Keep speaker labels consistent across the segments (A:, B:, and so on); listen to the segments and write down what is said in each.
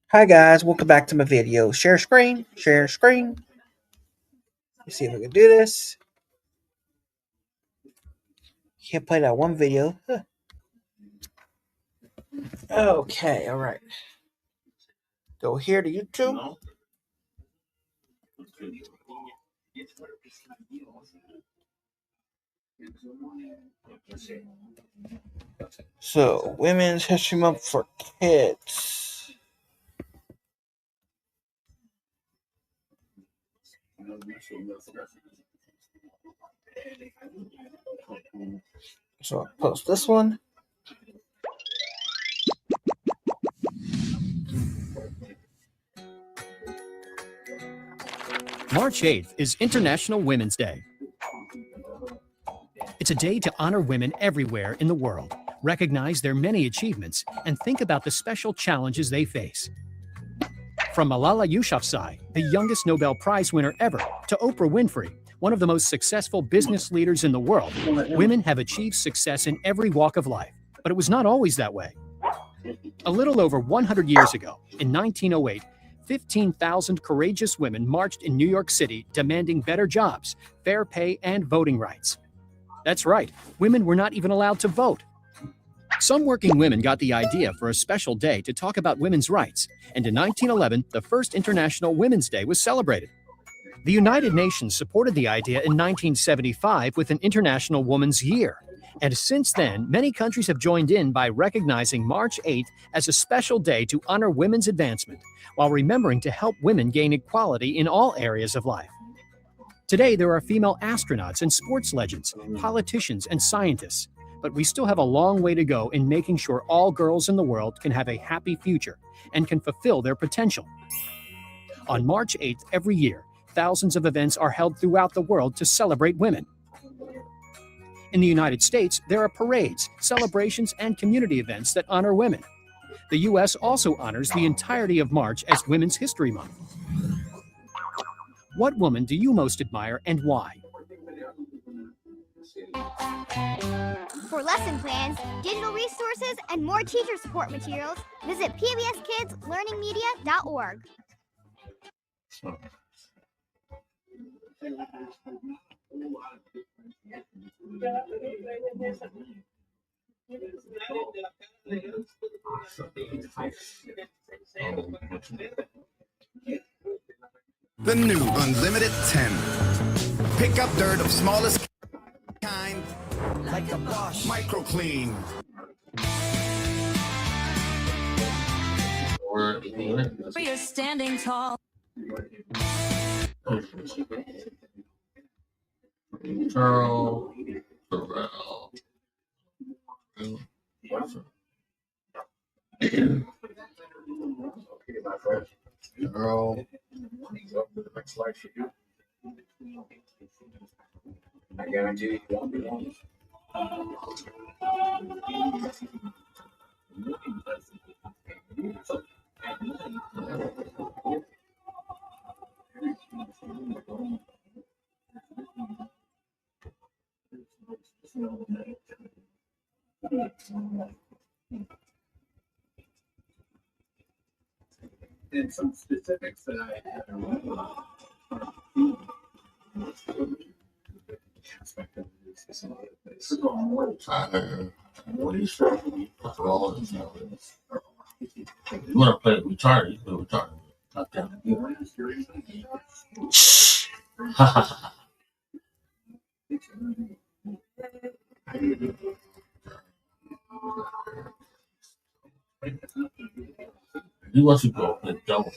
A: Hi guys, welcome back to my video. Share screen, share screen. Let's see if we can do this. Can't play that one video. Huh. Okay, all right. Go here to YouTube. So, Women's History Month for kids. So I'll post this one.
B: March 8th is International Women's Day. It's a day to honor women everywhere in the world, recognize their many achievements, and think about the special challenges they face. From Malala Yousafzai, the youngest Nobel Prize winner ever, to Oprah Winfrey, one of the most successful business leaders in the world, women have achieved success in every walk of life. But it was not always that way. A little over 100 years ago, in 1908, 15,000 courageous women marched in New York City demanding better jobs, fair pay, and voting rights. That's right, women were not even allowed to vote. Some working women got the idea for a special day to talk about women's rights, and in 1911, the first International Women's Day was celebrated. The United Nations supported the idea in 1975 with an International Women's Year. And since then, many countries have joined in by recognizing March 8th as a special day to honor women's advancement, while remembering to help women gain equality in all areas of life. Today, there are female astronauts and sports legends, politicians and scientists, but we still have a long way to go in making sure all girls in the world can have a happy future and can fulfill their potential. On March 8th every year, thousands of events are held throughout the world to celebrate women. In the United States, there are parades, celebrations, and community events that honor women. The U.S. also honors the entirety of March as Women's History Month. What woman do you most admire and why?
C: For lesson plans, digital resources, and more teacher support materials, visit pbskidslearningmedia.org.
D: The new Unlimited 10. Pick up dirt of smallest kind, like a Bosch Micro Clean.
E: We are standing tall.
F: Girl. I guarantee you won't be long. And some specifics that I have what is you want to play retarded, you play retarded. Okay. He wants to go play double.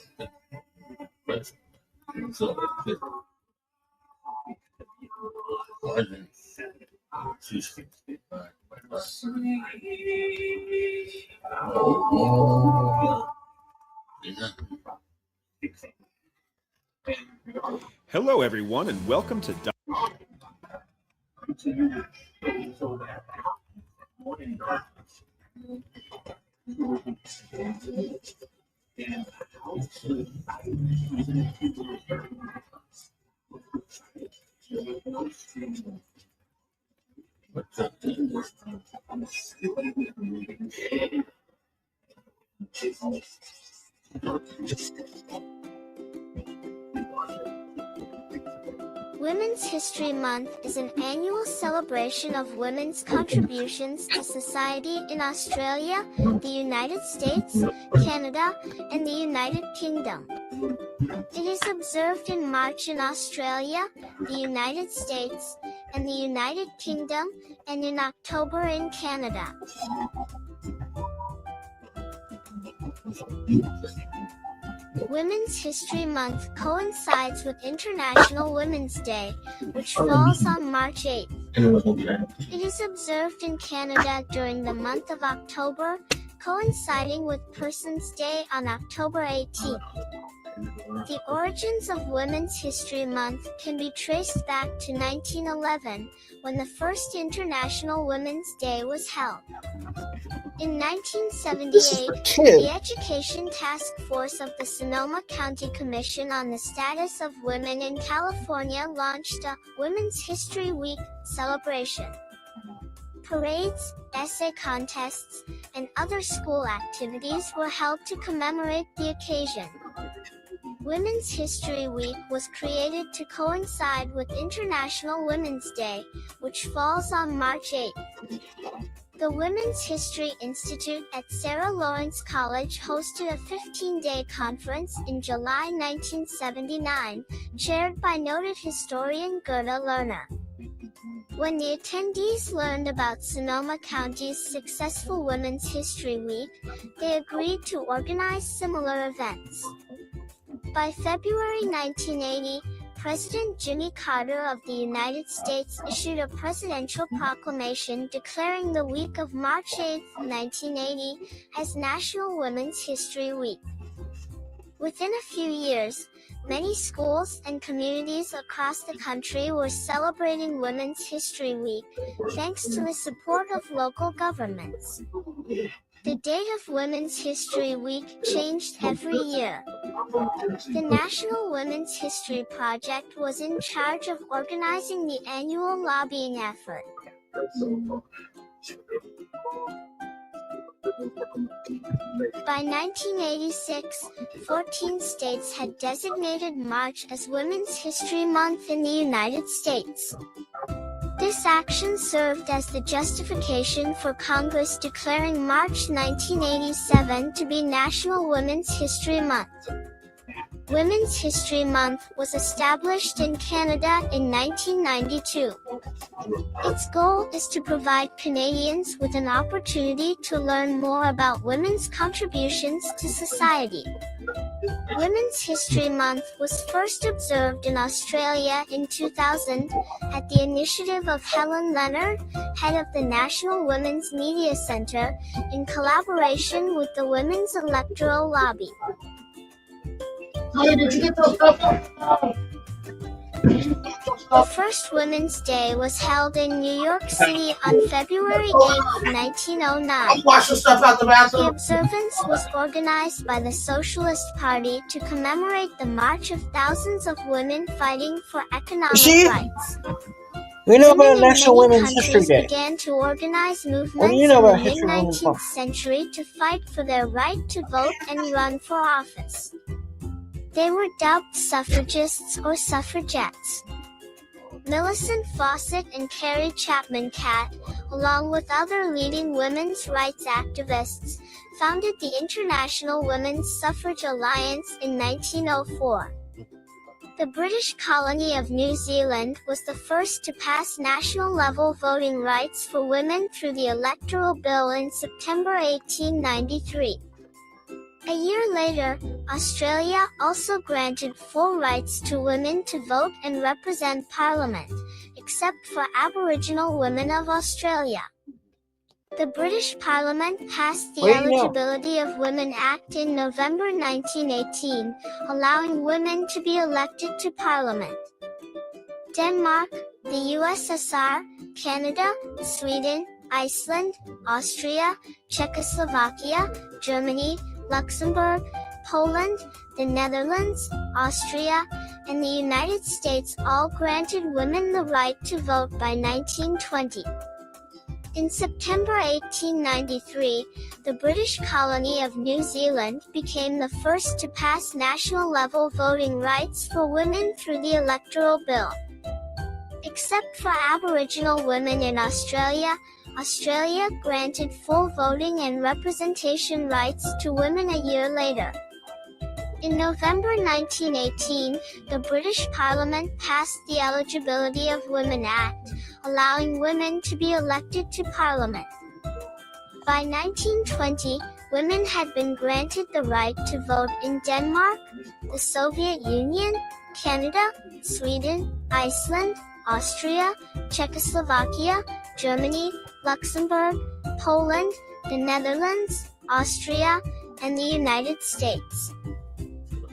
F: So,
G: Hello, everyone, and welcome to
C: Women's History Month is an annual celebration of women's contributions to society in Australia, the United States, Canada, and the United Kingdom. It is observed in March in Australia, the United States, and the United Kingdom, and in October in Canada. Women's History Month coincides with International Women's Day, which falls on March 8th. It is observed in Canada during the month of October, coinciding with Persons Day on October 18th. The origins of Women's History Month can be traced back to 1911, when the first International Women's Day was held. In 1978, the Education Task Force of the Sonoma County Commission on the Status of Women in California launched a Women's History Week celebration. Parades, essay contests, and other school activities were held to commemorate the occasion. Women's History Week was created to coincide with International Women's Day, which falls on March 8th. The Women's History Institute at Sarah Lawrence College hosted a 15-day conference in July 1979, chaired by noted historian Gerda Lerner. When the attendees learned about Sonoma County's successful Women's History Week, they agreed to organize similar events. By February 1980, President Jimmy Carter of the United States issued a presidential proclamation declaring the week of March 8, 1980, as National Women's History Week. Within a few years, many schools and communities across the country were celebrating Women's History Week, thanks to the support of local governments. The date of Women's History Week changed every year. The National Women's History Project was in charge of organizing the annual lobbying effort. By 1986, 14 states had designated March as Women's History Month in the United States. This action served as the justification for Congress declaring March 1987 to be National Women's History Month. Women's History Month was established in Canada in 1992. Its goal is to provide Canadians with an opportunity to learn more about women's contributions to society. Women's History Month was first observed in Australia in 2000 at the initiative of Helen Leonard, head of the National Women's Media Centre, in collaboration with the Women's Electoral Lobby. The first Women's Day was held in New York City on February 8, 1909. The observance was organized by the Socialist Party to commemorate the march of thousands of women fighting for economic rights.
A: We know about
C: Women in
A: National
C: many
A: Women's History
C: countries
A: Day.
C: began to organize movements
A: What do you know about
C: in the
A: History Women's
C: mid-19th
A: Month?
C: century to fight for their right to vote and run for office. They were dubbed suffragists or suffragettes. Millicent Fawcett and Carrie Chapman Catt, along with other leading women's rights activists, founded the International Women's Suffrage Alliance in 1904. The British colony of New Zealand was the first to pass national-level voting rights for women through the Electoral Bill in September 1893. A year later, Australia also granted full rights to women to vote and represent Parliament, except for Aboriginal women of Australia. The British Parliament passed the Eligibility of Women Act in November 1918, allowing women to be elected to Parliament. Denmark, the USSR, Canada, Sweden, Iceland, Austria, Czechoslovakia, Germany, Luxembourg, Poland, the Netherlands, Austria, and the United States all granted women the right to vote by 1920. In September 1893, the British colony of New Zealand became the first to pass national-level voting rights for women through the electoral bill. Except for Aboriginal women in Australia, Australia granted full voting and representation rights to women a year later. In November 1918, the British Parliament passed the Eligibility of Women Act, allowing women to be elected to Parliament. By 1920, women had been granted the right to vote in Denmark, the Soviet Union, Canada, Sweden, Iceland, Austria, Czechoslovakia, Germany, Luxembourg, Poland, the Netherlands, Austria, and the United States.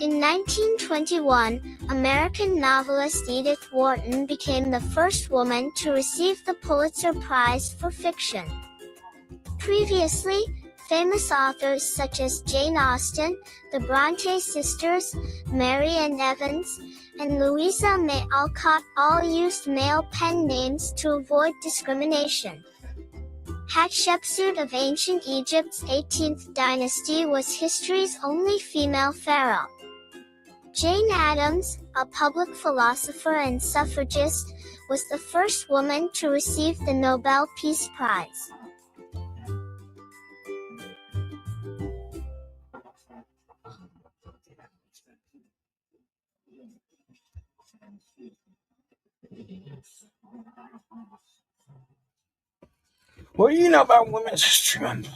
C: In 1921, American novelist Edith Wharton became the first woman to receive the Pulitzer Prize for fiction. Previously, famous authors such as Jane Austen, the Bronte sisters, Mary Ann Evans, and Louisa May Alcott all used male pen names to avoid discrimination. Hatshepsut of ancient Egypt's 18th dynasty was history's only female pharaoh. Jane Addams, a public philosopher and suffragist, was the first woman to receive the Nobel Peace Prize.
A: What do you know about Women's History Month?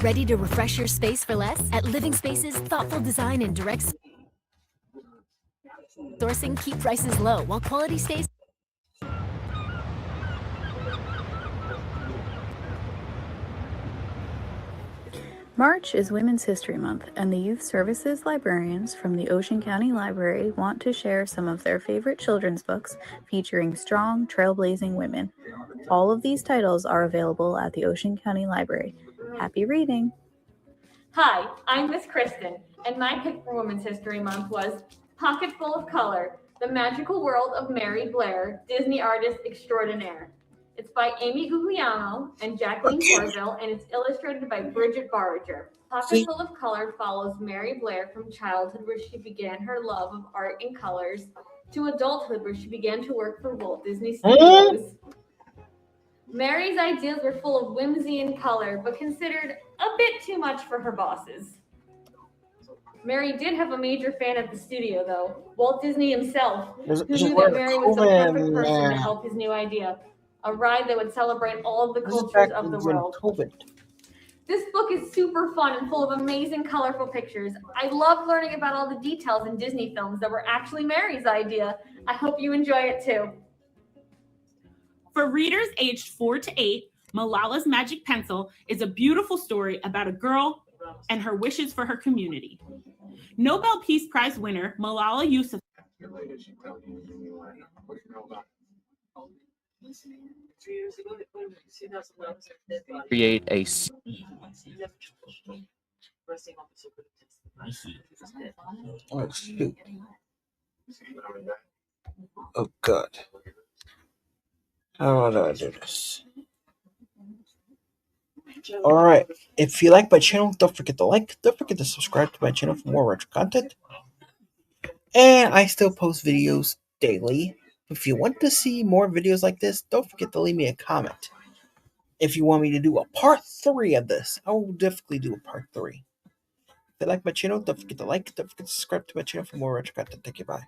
H: Ready to refresh your space for less? At Living Spaces, thoughtful design and direct sourcing keep prices low while quality stays.
I: March is Women's History Month, and the Youth Services librarians from the Ocean County Library want to share some of their favorite children's books featuring strong, trailblazing women. All of these titles are available at the Ocean County Library. Happy reading!
J: Hi, I'm Miss Kristen, and my pick for Women's History Month was Pocket Full of Color, The Magical World of Mary Blair, Disney Artist Extraordinaire. It's by Amy Guglielmo and Jacqueline Corville, and it's illustrated by Bridget Barriger. Pocket Full of Color follows Mary Blair from childhood, where she began her love of art and colors, to adulthood, where she began to work for Walt Disney Studios. Mary's ideas were full of whimsy and color, but considered a bit too much for her bosses. Mary did have a major fan at the studio, though, Walt Disney himself, who knew that Mary was the perfect person to help his new idea, a ride that would celebrate all of the cultures of the world. This book is super fun and full of amazing, colorful pictures. I love learning about all the details in Disney films that were actually Mary's idea. I hope you enjoy it too.
K: For readers aged 4 to 8, Malala's Magic Pencil is a beautiful story about a girl and her wishes for her community. Nobel Peace Prize winner Malala Yousafzai
L: create a
A: Oh shoot. Oh god. How do I do this? Alright, if you like my channel, don't forget to like, don't forget to subscribe to my channel for more retro content. And I still post videos daily. If you want to see more videos like this, don't forget to leave me a comment. If you want me to do a part 3 of this, I will definitely do a part 3. If you like my channel, don't forget to like, don't forget to subscribe to my channel for more retro content. Thank you, bye.